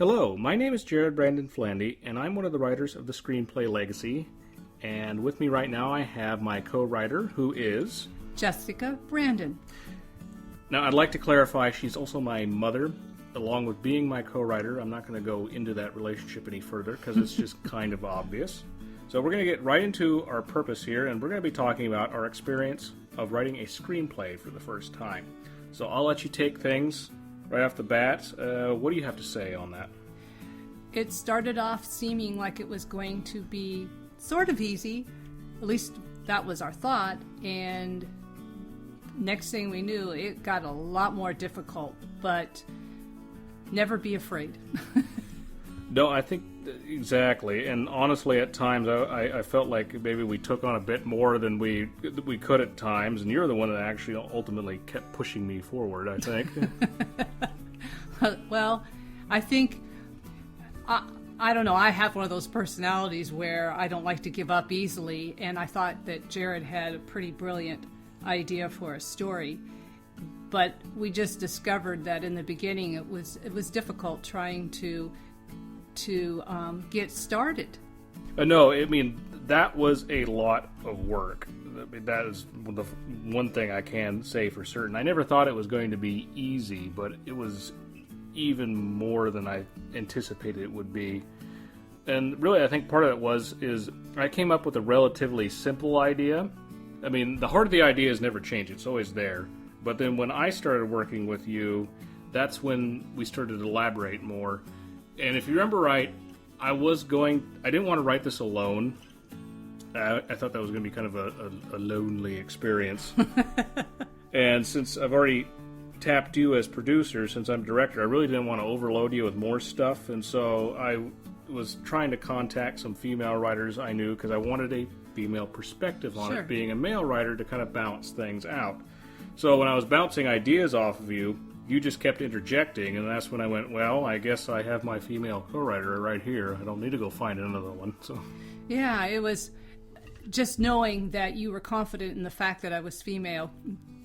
Hello, my name is Brandon-Flande, and I'm one of the writers of the Screenplay Legacy. And with me right now I have my co-writer, who is... Jessica Brandon. Now, I'd like to clarify, she's also my mother. Along with being my co-writer, I'm not going to go into that relationship any further, because it's just kind of obvious. So we're going to get right into our purpose here, and we're going to be talking about our experience of writing a screenplay for the first time. So I'll let you take things right off the bat. What do you have to say on that? It started off seeming like it was going to be sort of easy. At least that was our thought. And next thing we knew, it got a lot more difficult. But never be afraid. No, I think exactly. And honestly, at times, I felt like maybe we took on a bit more than we could at times. And you're the one that actually ultimately kept pushing me forward, I think. Well, I think, I don't know, I have one of those personalities where I don't like to give up easily. And I thought that Jared had a pretty brilliant idea for a story. But we just discovered that in the beginning it was difficult trying to get started. No, I mean, that was a lot of work. I mean, that is the one thing I can say for certain. I never thought it was going to be easy, but it was even more than I anticipated it would be. And really, I think part of it is I came up with a relatively simple idea. I mean, the heart of the idea is never changed. It's always there. But then when I started working with you, that's when we started to elaborate more. And if you remember right, I didn't want to write this alone. I thought that was going to be kind of a lonely experience. And since I've already tapped you as producer, since I'm director, I really didn't want to overload you with more stuff. And so I was trying to contact some female writers I knew because I wanted a female perspective on it, being a male writer, to kind of balance things out. So when I was bouncing ideas off of you, you just kept interjecting, and that's when I went, well, I guess I have my female co-writer right here. I don't need to go find another one. So yeah, it was just knowing that you were confident in the fact that I was female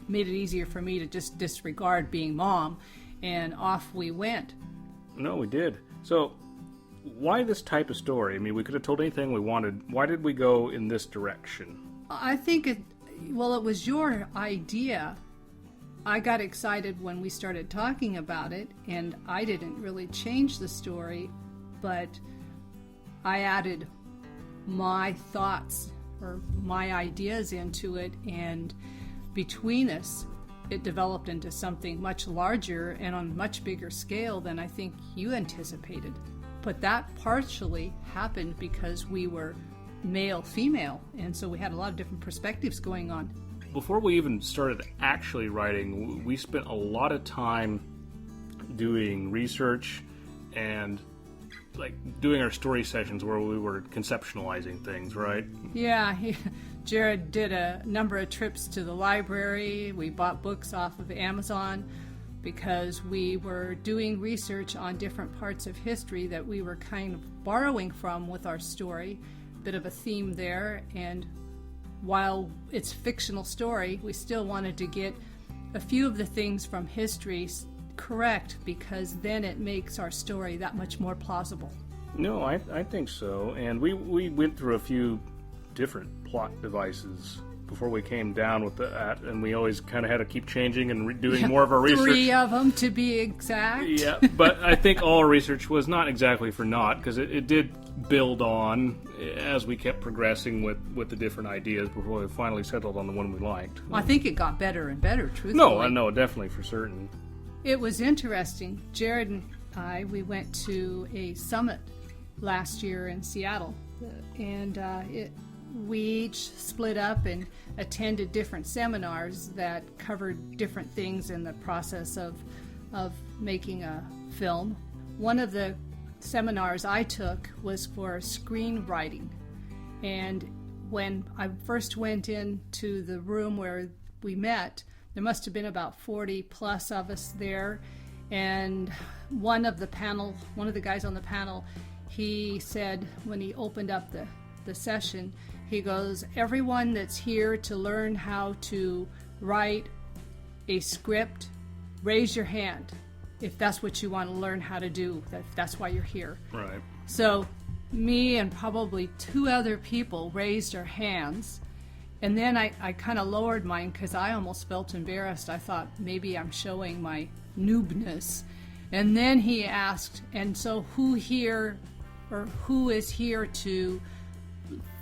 made it easier for me to just disregard being mom, and off we went. No, we did. So why this type of story? I mean, we could have told anything we wanted. Why did we go in this direction? I think it was your idea. I got excited when we started talking about it, and I didn't really change the story, but I added my thoughts or my ideas into it, and between us, it developed into something much larger and on a much bigger scale than I think you anticipated. But that partially happened because we were male-female, and so we had a lot of different perspectives going on. Before we even started actually writing, we spent a lot of time doing research and like doing our story sessions where we were conceptualizing things, right? Yeah, Jared did a number of trips to the library. We bought books off of Amazon because we were doing research on different parts of history that we were kind of borrowing from with our story. Bit of a theme there, and while it's a fictional story, we still wanted to get a few of the things from history correct, because then it makes our story that much more plausible. No, I think so. And we went through a few different plot devices before we came down with that, and we always kind of had to keep changing and doing more of our research. 3 of them, to be exact. Yeah, but I think all our research was not exactly for naught, because it did build on as we kept progressing with the different ideas before we finally settled on the one we liked. Well, I think it got better and better, truthfully. No, I know, definitely, for certain. It was interesting. Jared and we went to a summit last year in Seattle, and we each split up and attended different seminars that covered different things in the process of making a film. One of the seminars I took was for screenwriting, and when I first went into the room where we met, there must have been about 40 plus of us there, and one of the guys on the panel, he said when he opened up the session, he goes, everyone that's here to learn how to write a script, raise your hand. if that's what you want to learn how to do, that's why you're here. Right. So me and probably 2 other people raised our hands, and then I kind of lowered mine because I almost felt embarrassed. I thought maybe I'm showing my noobness. And then he asked, and so who is here to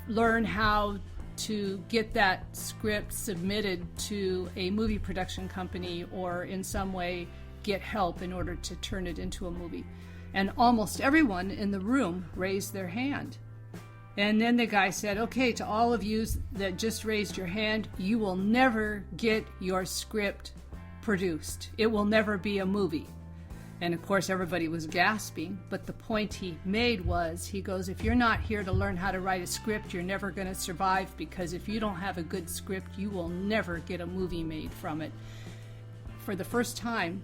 learn how to get that script submitted to a movie production company, or in some way get help in order to turn it into a movie? And almost everyone in the room raised their hand. And then the guy said, okay, to all of you that just raised your hand, you will never get your script produced. It will never be a movie. And of course, everybody was gasping. But the point he made was, he goes, if you're not here to learn how to write a script, you're never going to survive, because if you don't have a good script, you will never get a movie made from it. For the first time,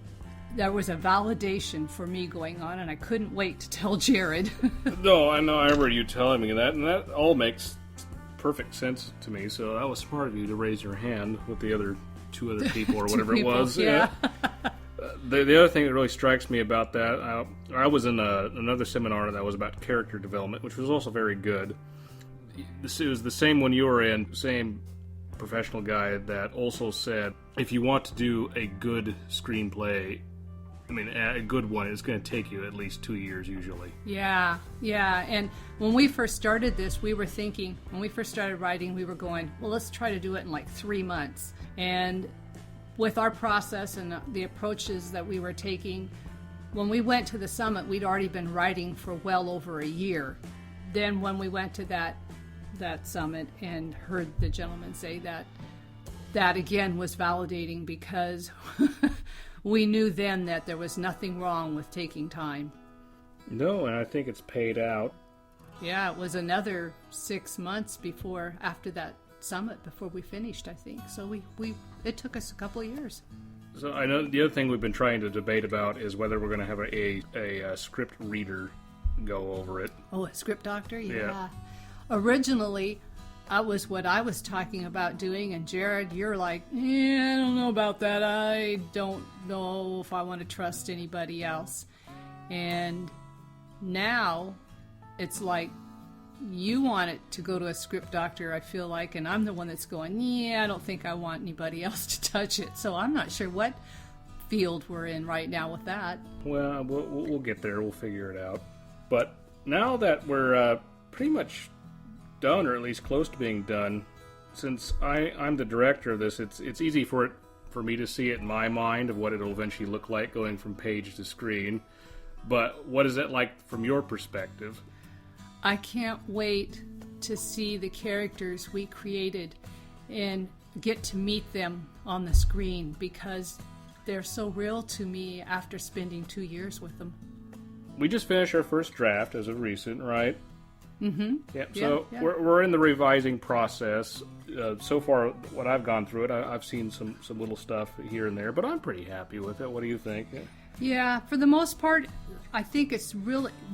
there was a validation for me going on, and I couldn't wait to tell Jared. No, I know. I remember you telling me that, and that all makes perfect sense to me. So that was smart of you to raise your hand with the other 2 other people, or whatever it was. Yeah. The other thing that really strikes me about that, I was in another seminar that was about character development, which was also very good. It was the same one you were in, same professional guy that also said, if you want to do a good screenplay, I mean, a good one, it's going to take you at least 2 years usually. Yeah. And when we first started this, we were thinking, when we first started writing, we were going, well, let's try to do it in like 3 months. And with our process and the approaches that we were taking, when we went to the summit, we'd already been writing for well over a year. Then when we went to that summit and heard the gentleman say that again was validating, because we knew then that there was nothing wrong with taking time. No, and I think it's paid out. Yeah, it was another 6 months after that summit before we finished, I think. So it took us a couple of years. So I know the other thing we've been trying to debate about is whether we're going to have a script reader go over it. Oh, a script doctor? Yeah. Originally, that was what I was talking about doing, and Jared, you're like, I don't know about that. I don't know if I want to trust anybody else. And now it's like, you want it to go to a script doctor, I feel like, and I'm the one that's going, I don't think I want anybody else to touch it. So I'm not sure what field we're in right now with that. Well, we'll get there. We'll figure it out. But now that we're pretty much done, or at least close to being done, since I'm the director of this, it's easy for me to see it in my mind of what it'll eventually look like going from page to screen. But what is it like from your perspective? I can't wait to see the characters we created and get to meet them on the screen, because they're so real to me after spending 2 years with them. We just finished our first draft as of recent, right? Mm-hmm. Yep. So we're in the revising process. So far, what I've gone through it, I've seen some little stuff here and there, but I'm pretty happy with it. What do you think? Yeah, for the most part, I think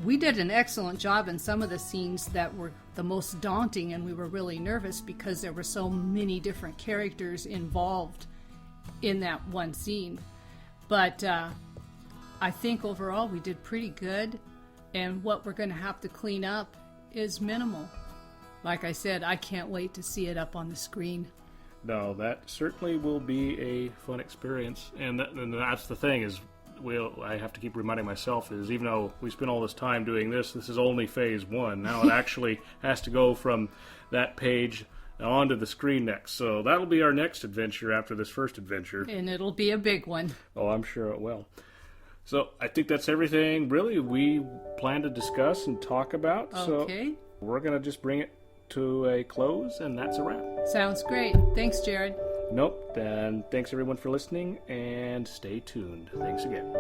we did an excellent job in some of the scenes that were the most daunting, and we were really nervous because there were so many different characters involved in that one scene. But I think overall we did pretty good, and what we're going to have to clean up is minimal. Like I said, I can't wait to see it up on the screen. No, that certainly will be a fun experience, and that's the thing is, I have to keep reminding myself is, even though we spent all this time doing this is only phase 1. Now it actually has to go from that page onto the screen next. So that'll be our next adventure after this first adventure. And it'll be a big one. Oh, I'm sure it will. So I think that's everything, really, we plan to discuss and talk about. Okay. So we're going to just bring it to a close, and that's a wrap. Sounds great. Thanks, Jared. Nope. Then thanks everyone for listening, and stay tuned. Thanks again.